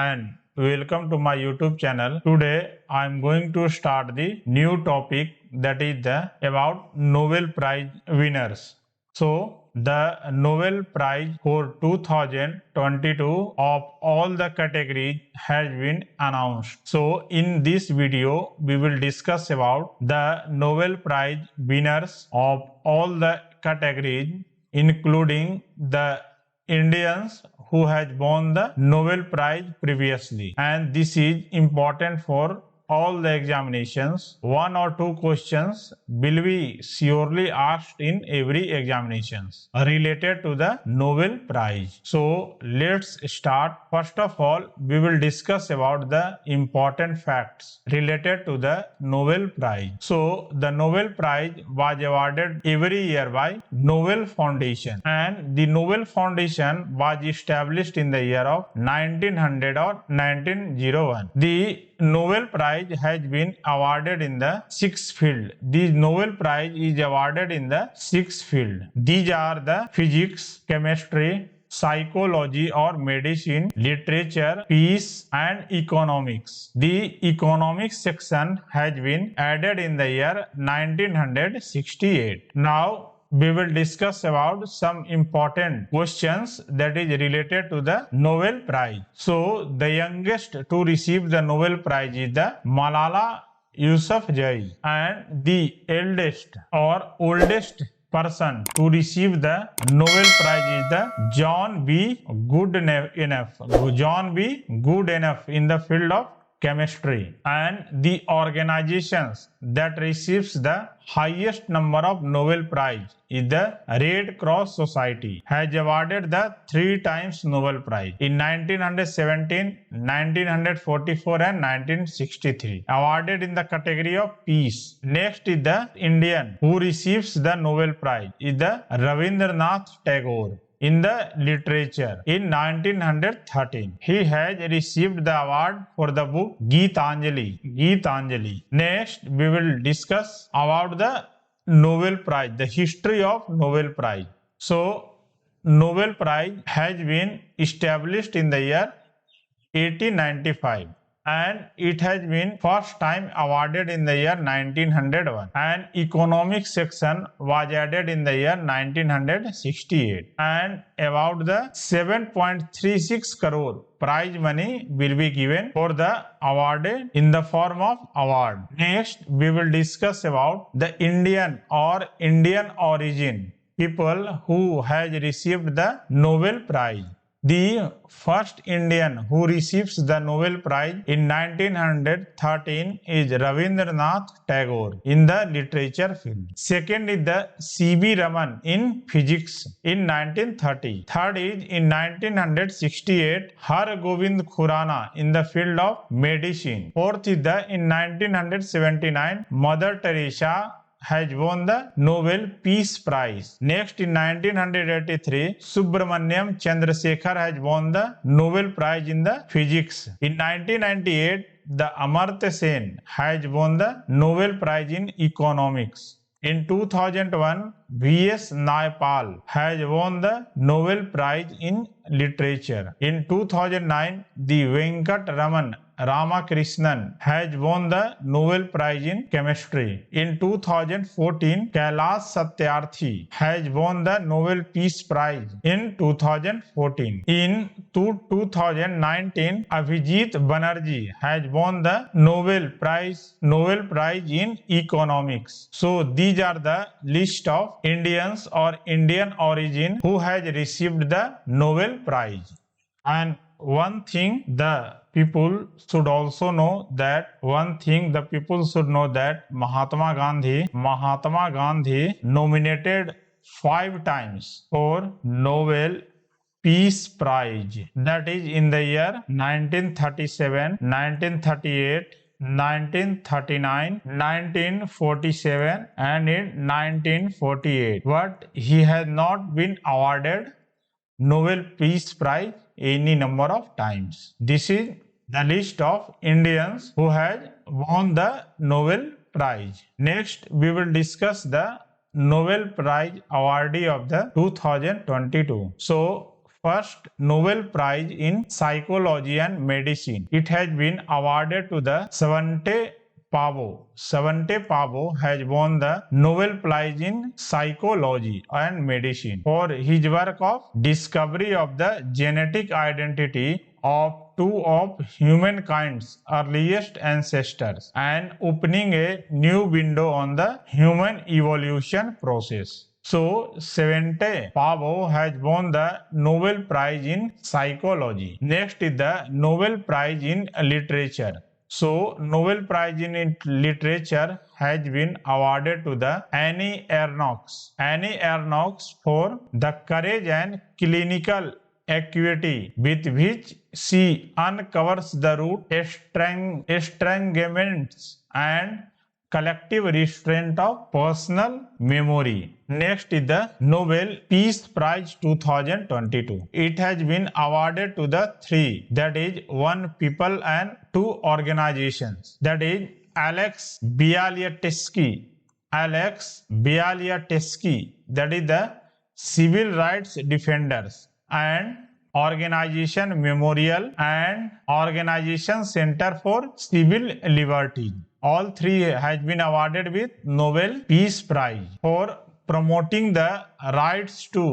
and welcome to my YouTube channel. Today I am going to start the new topic that is about Nobel Prize winners. So the Nobel Prize for 2022 of all the categories has been announced. So in this video we will discuss about the Nobel Prize winners of all the categories, including the Indians who has won the Nobel Prize previously, and this is important for all the examinations. One or two questions will be surely asked in every examinations related to the Nobel Prize. So let's start. First of all, we will discuss about the important facts related to the Nobel Prize. So the Nobel Prize was awarded every year by Nobel Foundation, and the Nobel Foundation was established in the year of 1900 or 1901. The Nobel Prize has been awarded in the sixth field. The Nobel Prize is awarded in the sixth field. These are the physics, chemistry, psychology or medicine, literature, peace and economics. The economics section has been added in the year 1968. Now we will discuss about some important questions that is related to the Nobel Prize. So the youngest to receive the Nobel Prize is the Malala Yousafzai, and the eldest or oldest person to receive the Nobel Prize is the John B. Goodenough in the field of chemistry. And the organizations that receives the highest number of Nobel Prize is the Red Cross Society, has awarded the 3 times Nobel Prize in 1917, 1944 and 1963, awarded in the category of peace. Next is the Indian who receives the Nobel Prize is the Rabindranath Tagore in the literature in 1913. He has received the award for the book Geetanjali. Next, we will discuss about the Nobel Prize, the history of Nobel Prize. So, Nobel Prize has been established in the year 1895. And it has been first time awarded in the year 1901, and economics section was added in the year 1968, and about the 7.36 crore prize money will be given for the awarded in the form of award. Next, we will discuss about the Indian or Indian origin people who has received the Nobel Prize. The first Indian who receives the Nobel Prize in 1913 is Rabindranath Tagore in the literature field. Second is the C.V. Raman in physics in 1930. Third is in 1968 Har Gobind Khurana in the field of medicine. Fourth is the in 1979 Mother Teresa has won the Nobel Peace Prize. Next, in 1983, Subramaniam Chandrasekhar has won the Nobel Prize in the physics. In 1998, the Amartya Sen has won the Nobel Prize in economics. In 2001, V.S. Naipaul has won the Nobel Prize in literature. In 2009, the Venkat Raman Ramakrishnan has won the Nobel Prize in chemistry. In 2014, Kailash Satyarthi has won the Nobel Peace Prize in 2014. In 2019, Abhijit Banerjee has won the Nobel Prize in economics. So these are the list of Indians or Indian origin who has received the Nobel Prize. And one thing the people should also know that Mahatma Gandhi nominated 5 times for Nobel Peace Prize. That is in the year 1937, 1938, 1939, 1947 and in 1948. But he has not been awarded Nobel Peace Prize any number of times. This is the list of Indians who has won the Nobel Prize. Next, we will discuss the Nobel Prize awardee of the 2022. So, first Nobel Prize in Psychology and Medicine. It has been awarded to the Svante Pavo. Svante Pavo has won the Nobel Prize in Psychology and Medicine for his work of discovery of the genetic identity of two of humankind's earliest ancestors and opening a new window on the human evolution process. So, Svante Pavo has won the Nobel Prize in Psychology. Next is the Nobel Prize in Literature. So, Nobel Prize in Literature has been awarded to the Annie Ernaux. Annie Ernaux for the courage and clinical acuity with which she uncovers the root estrangements and collective restraint of personal memory. Next is the Nobel Peace Prize 2022. It has been awarded to the three, that is one people and two organizations, that is Alex Bialyatsky, that is the Civil Rights Defenders, and Organization Memorial and Organization Center for Civil Liberties. All three has been awarded with Nobel Peace Prize for promoting the rights to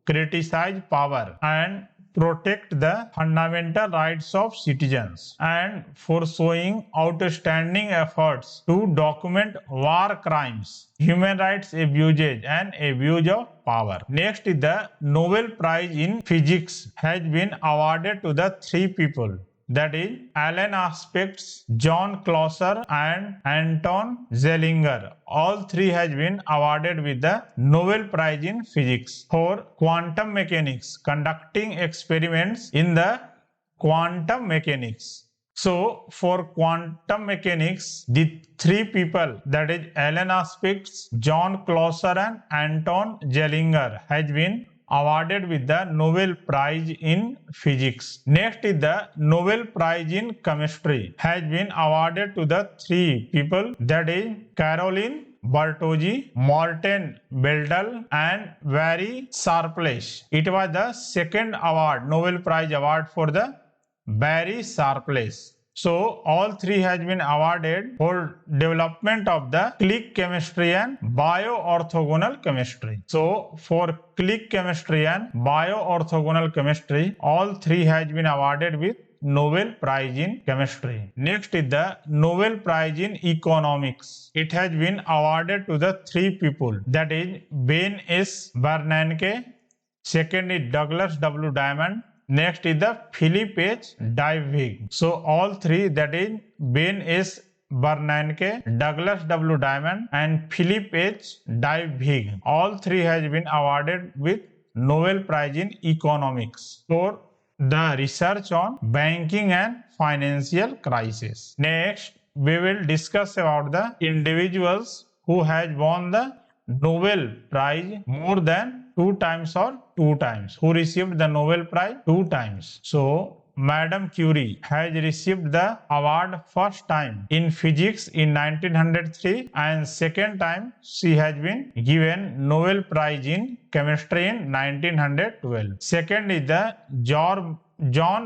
criticize power and protect the fundamental rights of citizens, and for showing outstanding efforts to document war crimes, human rights abuses, and abuse of power. Next is the Nobel Prize in Physics has been awarded to the three people, that is Alan Aspects, John Clauser, and Anton Zeilinger. All three has been awarded with the Nobel Prize in Physics for quantum mechanics, conducting experiments in the quantum mechanics. So, for quantum mechanics, the three people, that is Alan Aspects, John Clauser, and Anton Zeilinger, has been awarded with the Nobel Prize in Physics. Next is the Nobel Prize in Chemistry has been awarded to the three people, that is Caroline Bertozzi, Morten Beldel, and Barry Sharpless. It was the second award, Nobel Prize award for the Barry Sharpless. So, all three has been awarded for development of the click chemistry and bioorthogonal chemistry. So, for click chemistry and bioorthogonal chemistry, all three has been awarded with Nobel Prize in Chemistry. Next is the Nobel Prize in Economics. It has been awarded to the three people, that is Ben S. Bernanke, second is Douglas W. Diamond, next is the Philip H. Dybvig. So all three, that is Ben S. Bernanke, Douglas W. Diamond, and Philip H. Dybvig, all three has been awarded with Nobel Prize in Economics for the research on banking and financial crisis. Next, we will discuss about the individuals who has won the Nobel Prize more than 2 times or 2 times, who received the Nobel Prize 2 times. So, Madame Curie has received the award first time in physics in 1903 and second time she has been given Nobel Prize in chemistry in 1912. Second is the John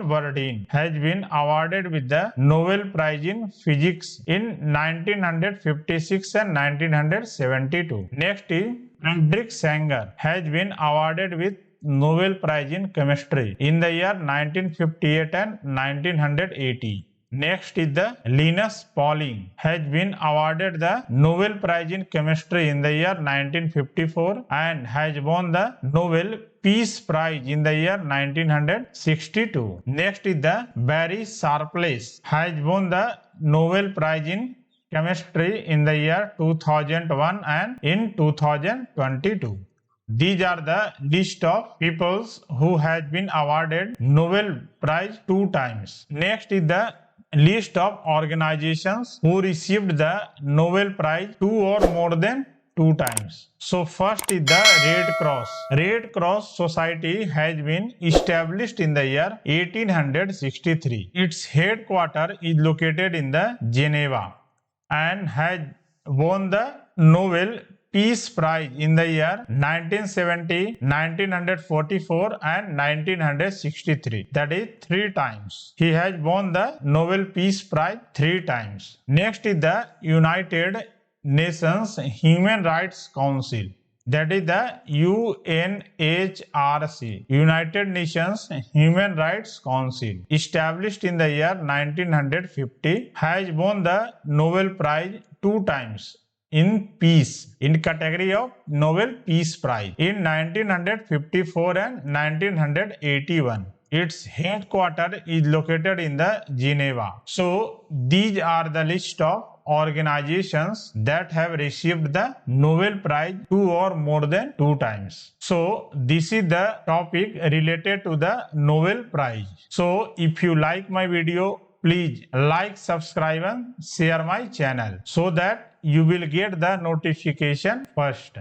Bardeen has been awarded with the Nobel Prize in Physics in 1956 and 1972. Next is Frederick Sanger has been awarded with Nobel Prize in Chemistry in the year 1958 and 1980. Next is the Linus Pauling has been awarded the Nobel Prize in Chemistry in the year 1954 and has won the Nobel Peace Prize in the year 1962. Next is the Barry Sharpless has won the Nobel Prize in Chemistry in the year 2001 and in 2022. These are the list of peoples who has been awarded Nobel Prize 2 times. Next is the list of organizations who received the Nobel Prize 2 or more than 2 times. So first is the Red Cross. Red Cross Society has been established in the year 1863. Its headquarters is located in the Geneva and has won the Nobel Peace Prize in the year 1970, 1944 and 1963. That is 3 times. He has won the Nobel Peace Prize 3 times. Next is the United Nations Human Rights Council. That is the UNHRC, United Nations Human Rights Council, established in the year 1950, has won the Nobel Prize 2 times in peace in category of Nobel Peace Prize in 1954 and 1981. Its headquarters is located in the Geneva. So these are the list of organizations that have received the Nobel Prize 2 or more than 2 times. So this is the topic related to the Nobel Prize. So if you like my video, please like, subscribe and share my channel so that you will get the notification first.